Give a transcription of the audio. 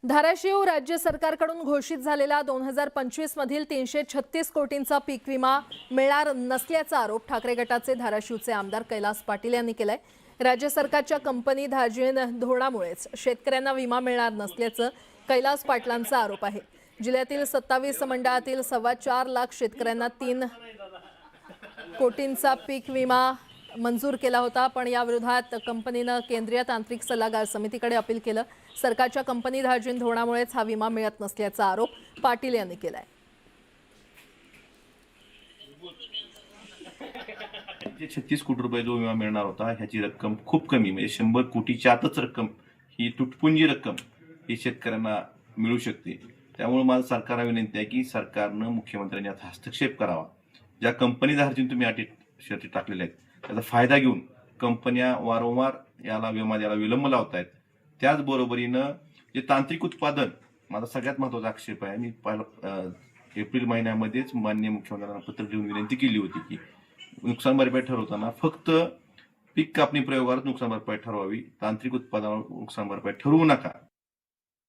धाराशिव राज्य सरकारकडून घोषित झालेला 2025 मधील 336 कोटींचा पीक विमा मिळणार नसल्याचा आरोप ठाकरे गटाचे धाराशिवचे आमदार कैलास पाटील यांनी केलाय। राज्य सरकारच्या कंपनी धार्जिण धोरणामुळेच शेतकऱ्यांना विमा मिळणार नसल्याचं कैलास पाटलांचा आरोप आहे। जिल्ह्यातील 27 मंडळातील 4.25 लाख शेतकऱ्यांना 3 कोटींचा पीक विमा मंजूर केला होता, पण या विरोधात कंपनीने केंद्रीय तांत्रिक सल्लागार समितीकडे अपील केलं। सरकारच्या कंपनी धार्जिण धोरणामुळेच हा विमा मिळत नसल्याचा आरोप पाटील यांनी केलाय। 36 कोटी रुपये जो विमा मिळणार होता ह्याची रक्कम खूप कमी, म्हणजे 100 कोटीच्या आतच रक्कम, ही तुटपुंजी रक्कम ही शेतकऱ्यांना मिळू शकते। त्यामुळे माझं सरकारला विनंती आहे की सरकारनं मुख्यमंत्र्यांनी आता हस्तक्षेप करावा। ज्या कंपनी धार्जिण तुम्ही अटी शर्ती टाकलेल्या आहेत त्याचा फायदा घेऊन कंपन्या वारंवार याला विमा द्यायला विलंब लावतायत। त्याचबरोबरीनं जे तांत्रिक उत्पादन, माझा सगळ्यात महत्त्वाचा आक्षेप आहे, मी एप्रिल महिन्यामध्येच माननीय मुख्यमंत्र्यांना पत्र लिहून विनंती केली होती की नुकसान भरपाई ठरवताना फक्त पीक कापणी प्रयोगावर नुकसान भरपाई ठरवावी, तांत्रिक उत्पादनावर नुकसान भरपाई ठरवू नका।